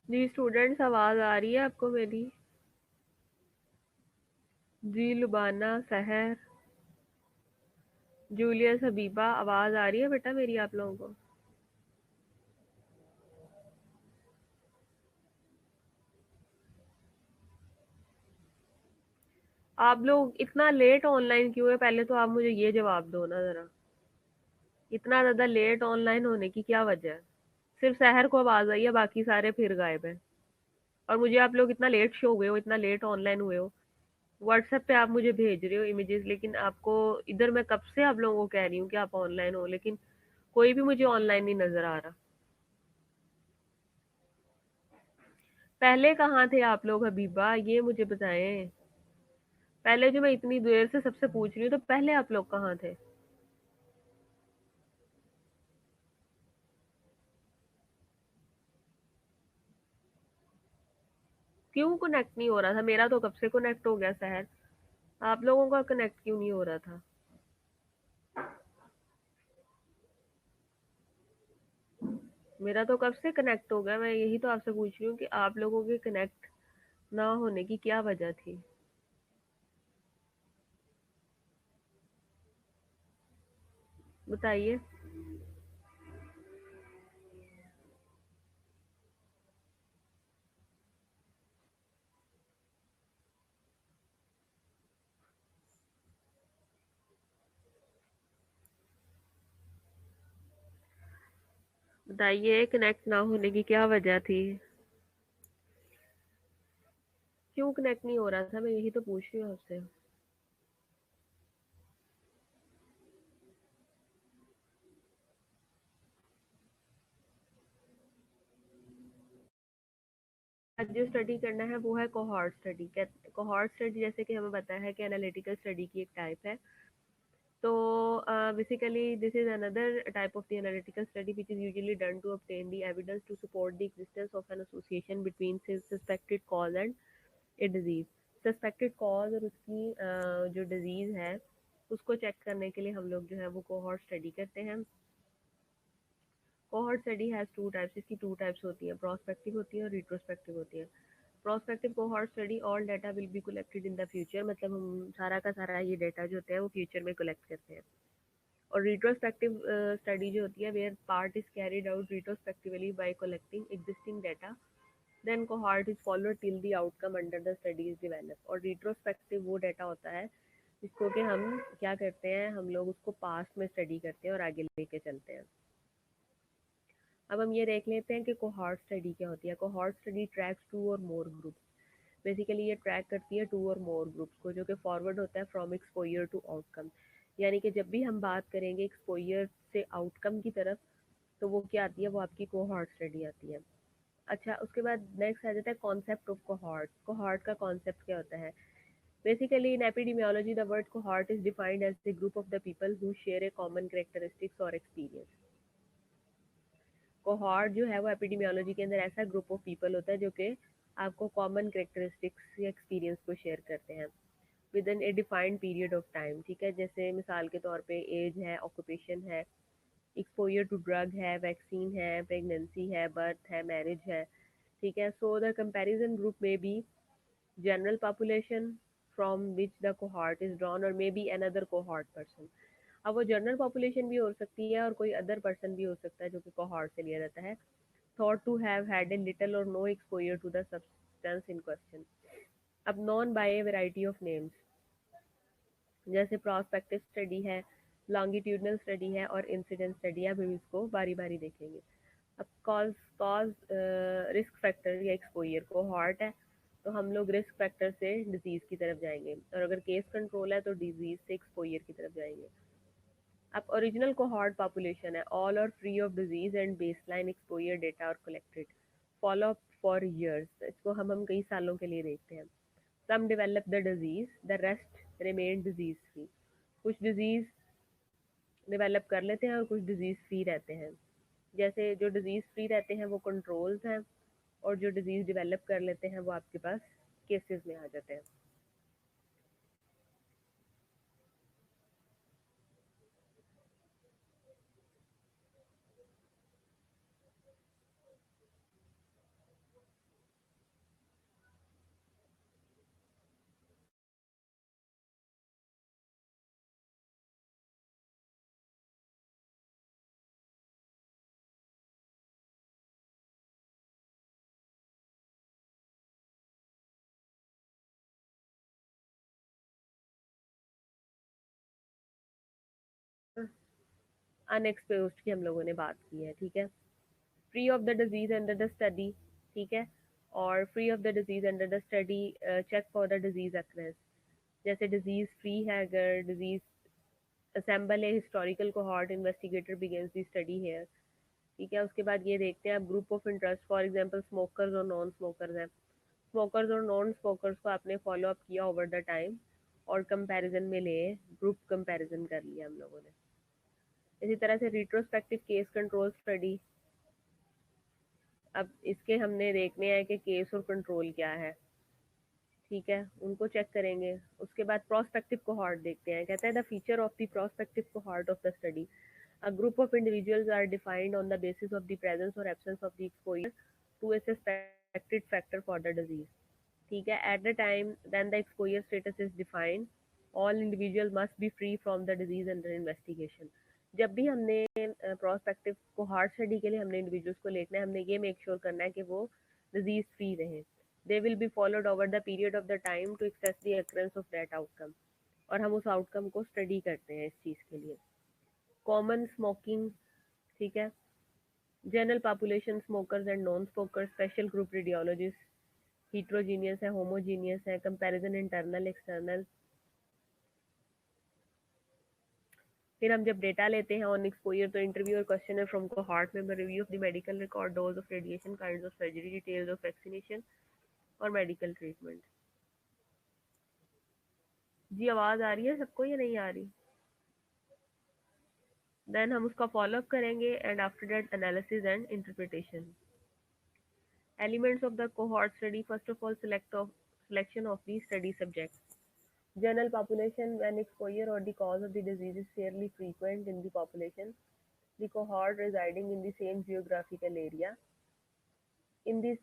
जी students, आवाज़ आ रही है आपको मेरी? जी लुबाना, सहर, जूलियस, हबीबा, आवाज़ आ रही है बेटा मेरी आप लोगों को? आप लोग इतना लेट ऑनलाइन क्यों है? पहले तो आप मुझे ये जवाब दो ना ज़रा। इतना ज़्यादा लेट ऑनलाइन होने की क्या वजह है? सिर्फ सहर को आवाज़ आई है, बाकी सारे फिर गायब हैं। और मुझे आप लोग इतना लेट शो हुए हो, इतना लेट ऑनलाइन हुए हो, व्हाट्सएप पे आप मुझे भेज रहे हो इमेजेस, लेकिन आपको इधर मैं कब से आप लोगों को कह रही हूँ कि आप ऑनलाइन हो, लेकिन कोई भी मुझे ऑनलाइन नहीं नज़र आ रहा। पहले कहाँ थे आप लोग हबीबा, ये मुझे बताएं। पहले जो मैं इतनी देर से सबसे पूछ रही हूँ, तो पहले आप लोग कहाँ थे? क्यों कनेक्ट नहीं हो रहा था? मेरा तो कब से कनेक्ट हो गया शहर। आप लोगों का कनेक्ट क्यों नहीं हो रहा था? मेरा तो कब से कनेक्ट हो गया। मैं यही तो आपसे पूछ रही हूँ कि आप लोगों के कनेक्ट ना होने की क्या वजह थी? बताइए। बताइए, कनेक्ट ना होने की क्या वजह थी? क्यों कनेक्ट नहीं हो रहा था? मैं यही तो पूछ रही हूँ आपसे। आज जो स्टडी करना है वो है कोहॉर्ट स्टडी। कोहॉर्ट स्टडी जैसे कि हमें पता है कि एनालिटिकल स्टडी की एक टाइप है। So basically, this is another type of the analytical study which is usually done to obtain the evidence to support the existence of an association between suspected cause and a disease. Suspected cause और उसकी जो disease है उसको check करने के लिए हम लोग जो है वो cohort study करते हैं। cohort study has two types, इसकी two types होती है, prospective होती है और retrospective होती है। Prospective cohort study, all data will be collected in the future, मतलब हम सारा का सारा ये डाटा जो होता है वो फ्यूचर में कलेक्ट करते हैं। और रिट्रोस्पेक्टिव स्टडी जो होती है, where part is carried out retrospectively by collecting existing data, then cohort is followed till the outcome under the study is develop. और रिट्रोस्पेक्टिव वो डाटा होता है जिसको कि हम क्या करते हैं, हम लोग उसको पास्ट में स्टडी करते हैं और आगे लेके चलते हैं। अब हम ये देख लेते हैं कि कोहॉर्ट स्टडी क्या होती है। कोहॉर्ट स्टडी ट्रैक्स टू और मोर ग्रुप्स। बेसिकली ये ट्रैक करती है टू और मोर ग्रुप्स को, जो कि फॉरवर्ड होता है फ्रॉम एक्सपोजर टू आउटकम। यानी कि जब भी हम बात करेंगे एक्सपोजर से आउटकम की तरफ, तो वो क्या आती है, वो आपकी कोहॉर्ट स्टडी आती है। अच्छा, उसके बाद नेक्स्ट आ जाता है कॉन्सेप्ट ऑफ कोहॉर्ट। कोहॉर्ट का कॉन्सेप्ट क्या होता है? Basically in epidemiology the word cohort is defined as the group of the people who share a common characteristics और एक्सपीरियंस। कोहॉर्ट जो है वो एपिडेमियोलॉजी के अंदर ऐसा ग्रुप ऑफ पीपल होता है जो कि आपको कॉमन कैरेक्टरिस्टिक्स या एक्सपीरियंस को शेयर करते हैं with in A defined period of time. ठीक है, जैसे मिसाल के तौर पे एज है, ऑक्यूपेशन है, एक्सपोजर टू ड्रग है, वैक्सीन है, प्रेगनेंसी है, बर्थ है, मैरिज है। ठीक है, सो द कंपैरिजन ग्रुप में be general population from which the cohort is drawn or may be another cohort person. अब वो जनरल पॉपुलेशन भी हो सकती है और कोई अदर पर्सन भी हो सकता है जो कि कोहॉर्ट से लिया जाता है। Thought to have had a little or no exposure to the substance in question. अब known by a variety of names, जैसे प्रोस्पेक्टिव स्टडी है, लॉन्गिट्यूडनल स्टडी है और इंसिडेंट स्टडी है। अब हम इसको बारी बारी देखेंगे। अब कॉज कॉज रिस्क फैक्टर या एक्सपोजर को हॉर्ट है, तो हम लोग रिस्क फैक्टर से डिजीज की तरफ जाएंगे, और अगर केस कंट्रोल है तो डिजीज से एक्सपोजर की तरफ जाएंगे। अब ओरिजिनल कोहॉर्ट पॉपुलेशन है, all are free of disease and baseline exposure data are collected, follow up for years, इसको हम कई सालों के लिए देखते हैं। Some develop the disease, the rest remain disease free. कुछ डिजीज डेवलप कर लेते हैं और कुछ डिजीज फ्री रहते हैं। जैसे जो डिजीज फ्री रहते हैं वो कंट्रोल्स हैं, और जो डिजीज डेवलप कर लेते हैं वो आपके पास केसेस में आ जाते हैं। अनएक्सपोज्ड की हम लोगों ने बात की है, ठीक है। Free of the disease under the study, ठीक है। और free of the disease under the study, check for the disease occurrence. जैसे डिजीज फ्री है, अगर डिजीज असेंबल है, historical cohort investigator begins the study है, ठीक है। उसके बाद ये देखते हैं आप group of interest, for example smokers और नॉन स्मोकर्स हैं। स्मोकर्स और नॉन स्मोकर्स को आपने फॉलो अप किया ओवर द टाइम और कंपैरिजन में लिए, ग्रुप कंपैरिजन कर लिया हम लोगों ने। इसी तरह से रिट्रोस्पेक्टिव केस कंट्रोल स्टडी, अब इसके हमने देखने हैं कि केस और कंट्रोल क्या है, ठीक है, उनको चेक करेंगे। उसके बाद प्रोस्पेक्टिव कोहॉर्ट देखते हैं, कहता है the feature of the prospective cohort of the study, a group of individuals are defined on the basis of the presence or absence of the exposure to a suspected factor for the disease, ठीक है। at the time then the exposure status is defined, all individuals must be free from the disease under investigation। जब भी हमने prospective cohort study के लिए हमने individuals को लेना है, हमने ये मेक श्योर करना है कि वो डिजीज फ्री रहे। They will be followed over the period of the time to access the occurrence of that outcome, और हम उस आउटकम को स्टडी करते हैं इस चीज़ के लिए। कॉमन स्मोकिंग, ठीक है। General population smokers and non smokers, special group radiologist, heterogeneous है, होमोजीनियस है, कंपैरिजन इंटरनल एक्सटर्नल। फिर हम जब डेटा लेते हैं ऑन एक्सपोजर, तो इंटरव्यू और questionnaire from cohort member, review of the medical record, dose of radiation, kinds of surgery, details of vaccination और मेडिकल ट्रीटमेंट। जी आवाज़ आ रही है सबको या नहीं आ रही? देन हम उसका फॉलो अप करेंगे and after that analysis and interpretation. Elements of the cohort study, first of all, selection of the study subjects. General population, when exposure or the cause of the disease is fairly frequent in the population, the cohort residing in the same geographical area. In this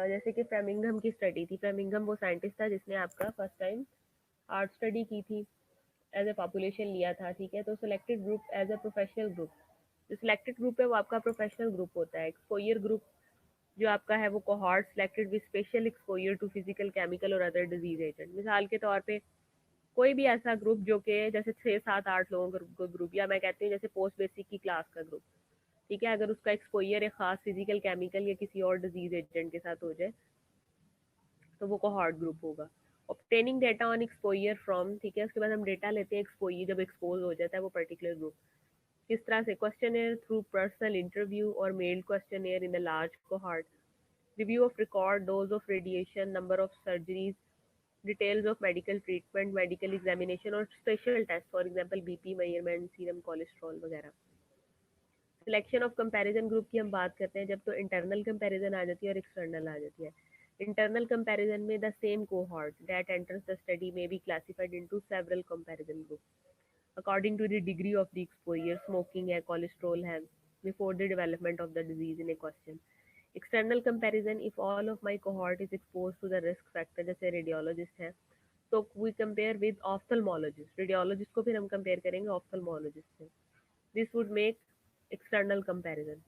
जैसे कि Framingham की study थी, Framingham वो scientist था जिसने आपका first time art study की थी, एज ए पॉपुलेशन लिया था, ठीक है। तो selected group as a professional group, जो सिलेक्टेड ग्रुप है वो आपका प्रोफेशनल ग्रुप होता है। एक्सपोजर ग्रुप जो आपका है वो cohort selected with special exposure to physical, chemical और अदर डिजीज एजेंट। मिसाल के तौर पे कोई भी ऐसा ग्रुप जो कि जैसे 6 7 8 लोगों का ग्रुप, या मैं कहती हूँ जैसे पोस्ट बेसिक की क्लास का ग्रुप, ठीक है। अगर उसका एक्सपोजर एक खास फिजिकल, केमिकल या किसी और डिजीज एजेंट के साथ हो जाए तो वो कोहॉर्ट ग्रुप होगा। Obtaining data on exposure from, ठीक है। उसके बाद हम डेटा लेते हैं एक्सपोजर जब एक्सपोज हो जाता है वो पर्टिकुलर ग्रुप, किस तरह से, क्वेश्चनर थ्रू पर्सनल इंटरव्यू और mail questionnaire in the large cohort, review of record, dose of radiation, number of surgeries, details of medical treatment, medical examination और special test, for example BP measurement, serum cholesterol वगैरह। Selection of comparison group की हम बात करते हैं जब तो internal comparison आ जाती है और एक्सटर्नल आ जाती है। इंटरनल कंपैरिजन में the same cohort that enters the study may be classified into several comparison group according to the degree of the exposure, smoking है, कोलेस्ट्रॉल है, before the development of the disease in a question. External comparison, if all of my cohort is expose to the risk factor, जैसे radiologist है तो we compare with ophthalmologist, radiologist को फिर हम compare करेंगे ophthalmologist से। This would make external comparison.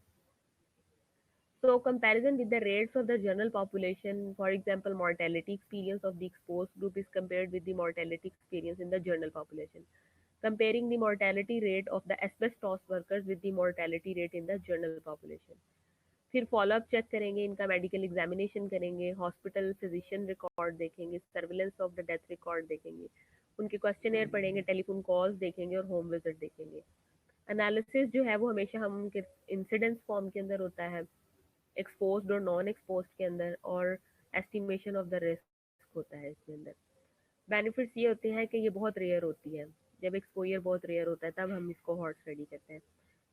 So comparison with the rates of the general population, for example, mortality experience of the exposed group is compared with the mortality experience in the general population. Comparing the mortality rate of the asbestos workers with the mortality rate in the general population. फिर follow up check करेंगे, इनका medical examination करेंगे, hospital physician record देखेंगे, surveillance of the death record देखेंगे, उनके question पढ़ेंगे, telephone calls देखेंगे और होम विजिट देखेंगे। एनालिसिस जो है वो हमेशा हम उनके इंसिडेंस फॉर्म के अंदर होता है, एक्सपोज्ड और नॉन एक्सपोज्ड के अंदर, और एस्टिमेशन ऑफ द रिस्क होता है इसके अंदर। बेनिफिट्स ये होते हैं कि ये बहुत रेयर होती है, जब एक्सपोजर बहुत रेयर होता है तब हम इसको हॉट स्टडी करते हैं।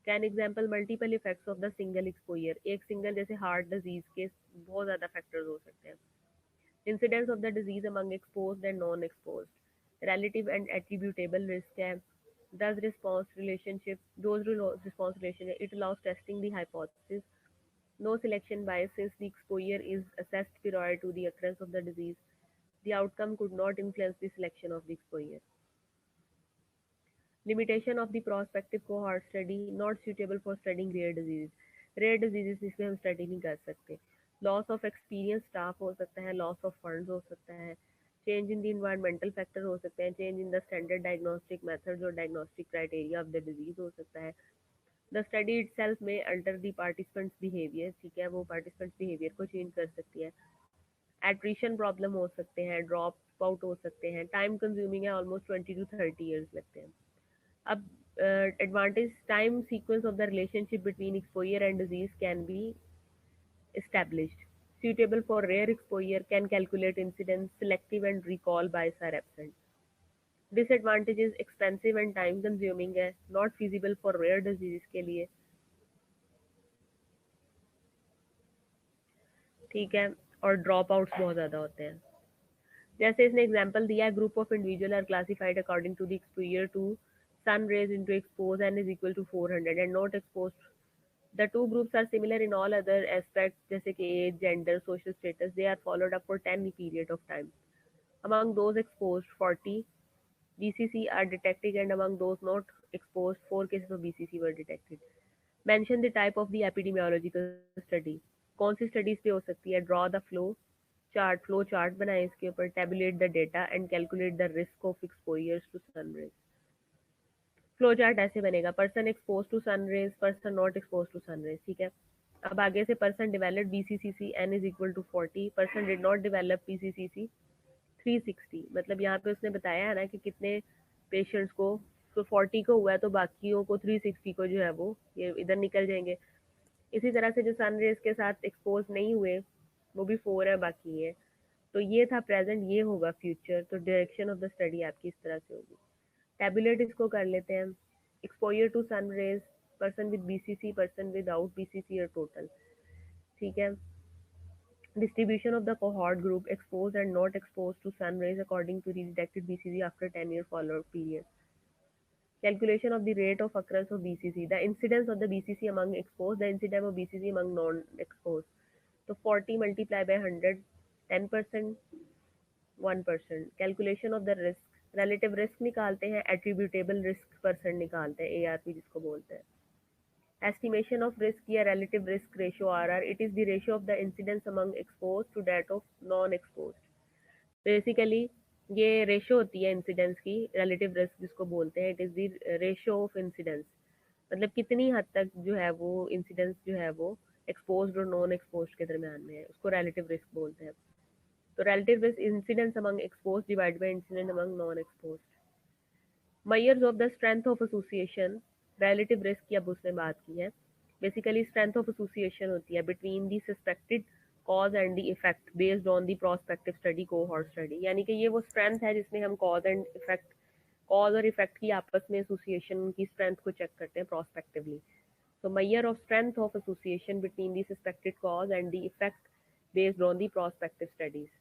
Can example multiple effects of the single exposure, एक सिंगल जैसे हार्ट डिजीज के बहुत ज़्यादा फैक्टर्स हो सकते हैं। Incidence of the disease among exposed and non exposed, relative and attributable risk है, does response relationship, those response relation, it allows testing the hypothesis, no selection bias since the exposure is assessed prior to the occurrence of the disease, the outcome could not influence the selection of the exposure. Limitation of the prospective cohort study, not suitable for studying rare diseases, rare diseases इसमें हम study नहीं कर सकते। Loss of experience staff हो सकता है, loss of funds हो सकता है, change in the environmental factor हो सकते हैं, change in the standard diagnostic methods और diagnostic criteria of the disease हो सकता है, द स्टडी इटसेल्फ में अल्टर द पार्टिसिपेंट्स बिहेवियर, ठीक है, वो पार्टिसिपेंट्स बिहेवियर को चेंज कर सकती है। एट्रिशन प्रॉब्लम हो सकते हैं, ड्रॉप आउट हो सकते हैं, टाइम कंज्यूमिंग है, ऑलमोस्ट 20 to 30 ईयर्स लगते हैं। अब advantage, time sequence of the relationship between exposure and disease can be established, suitable for rare exposure, can calculate incidence, selective and recall bias are absent. Disadvantages, expensive and time consuming है, not feasible for rare diseases के लिए, ठीक है, और drop outs बहुत ज़्यादा होते हैं। जैसे इसने एग्जाम्पल दिया है, group of individual are classified according to the exposure to sun rays into expose n is equal to 400 and not exposed. The two groups are similar in all other aspects जैसे कि age, gender, social status. They are followed up for 10 period of time. Among those exposed, 40 BCC are detected and among those not exposed, 4 cases of BCC were detected. Mention the type of the epidemiological study. कौन सी studies पे हो सकती है? Draw the flow chart बनाएं इसके ऊपर, tabulate the data and calculate the risk of exposures to sunrays. Flow chart ऐसे बनेगा, person expose to sunrays, person not expose to sunrays, ठीक है। अब आगे से person develop BCCC N is equal to 40, person did not develop PCCC 360। मतलब यहाँ पे उसने बताया है ना कि कितने पेशेंट्स को, तो 40 को हुआ है तो बाकियों को 360 को जो है वो ये इधर निकल जाएंगे। इसी तरह से जो सन रेज के साथ एक्सपोज नहीं हुए वो भी 4 है, बाकी है। तो ये था प्रेजेंट, ये होगा फ्यूचर। तो डायरेक्शन ऑफ द स्टडी आपकी इस तरह से होगी। टैबुलेट इसको कर लेते हैं। Exposure to sun rays, person with BCC, person without BCC और टोटल, ठीक है। Distribution of the cohort group exposed and not exposed to sun rays according to the detected BCC after 10-year follow-up period. Calculation of the rate of occurrence of BCC. The incidence of the BCC among exposed, the incidence of BCC among non-exposed. So 40 multiplied by 100, 10%, 1%. Calculation of the risk. Relative risk निकालते हैं, attributable risk percent निकालते हैं, ARP जिसको बोलते हैं। Estimation of risk या relative risk ratio RR. It is the ratio of the incidence among exposed to that of non-exposed. Basically ये ratio होती है इंसिडेंस की, रिलेटिव रिस्क जिसको बोलते हैं। It is the ratio of incidence, मतलब कितनी हद तक जो है वो इंसिडेंस जो है वो एक्सपोज्ड और नॉन एक्सपोज्ड के दरमियान में है, उसको रिलेटिव रिस्क बोलते हैं। तो relative risk incidence among exposed divide by incidence among non exposed. Measures of the strength of association, relative risk की अब उसने बात की है। बेसिकली स्ट्रेंथ ऑफ एसोसिएशन होती है between the suspected cause and the effect based on the prospective study, cohort study. यानी कि ये वो स्ट्रेंथ है जिसमें हम कॉज एंड इफेक्ट, कॉज और इफेक्ट की आपस में एसोसिएशन की स्ट्रेंथ को चेक करते हैं prospectively. So measure of strength of association between the suspected cause and the effect based on the prospective studies.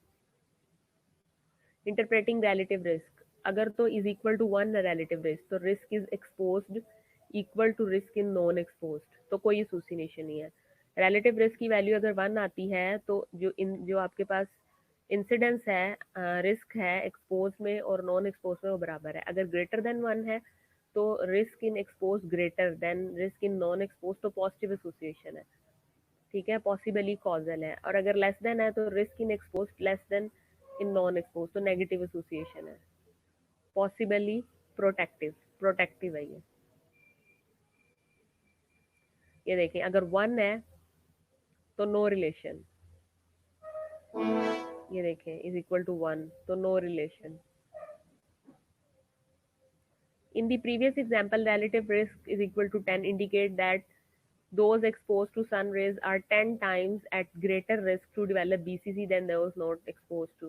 Interpreting relative risk. अगर तो is equal to 1 relative risk, तो risk is exposed equal to risk in non exposed, तो कोई association नहीं है। relative risk की value अगर 1 आती है तो जो आपके पास इंसिडेंस है, रिस्क है एक्सपोज में और नॉन एक्सपोज में वो बराबर है। अगर ग्रेटर देन 1 है तो risk in expose greater than risk in non expose, तो पॉजिटिव एसोसिएशन है, ठीक है, पॉसिबली कॉजल है। और अगर लेस देन है तो risk in expose less then in non expose, तो नेगेटिव एसोसिएशन है, पॉसिबली प्रोटेक्टिव, प्रोटेक्टिव है ये देखें अगर 1 है तो नो रिलेशन, ये देखें इज इक्वल टू 1 तो no relation. In the previous example, relative risk is equal to 10 indicate that those exposed to sun rays are 10 times at greater risk to develop BCC than those not exposed to.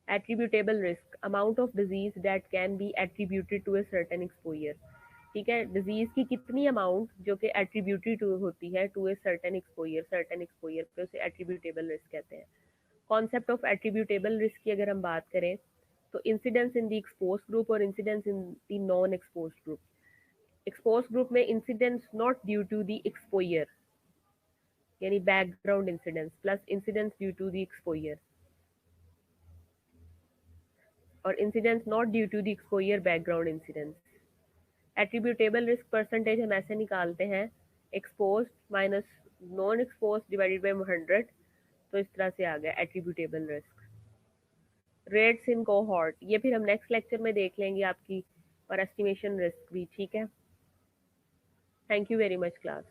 Attributable risk, amount of disease that can be attributed to a certain exposure, ठीक है। Disease की कितनी amount जो कि attributed होती है to a certain exposure पे, उसे एट्रीब्यूटेबल रिस्क कहते हैं। कॉन्सेप्ट ऑफ एट्रीब्यूटेबल रिस्क की अगर हम बात करें तो incidence in the expose group और incidence in the non expose group. Expose group में incidence not due to the exposure यानी background incidence plus incidence due to the exposure, और incidence not due to the exposure background incidence. Attributable risk percentage हम ऐसे निकालते हैं, expose minus non expose divided by 100, तो इस तरह से आ गया attributable risk. Rates in cohort, ये फिर हम नेक्स्ट लेक्चर में देख लेंगे आपकी, और एस्टिमेशन रिस्क भी, ठीक है। Thank you very much class.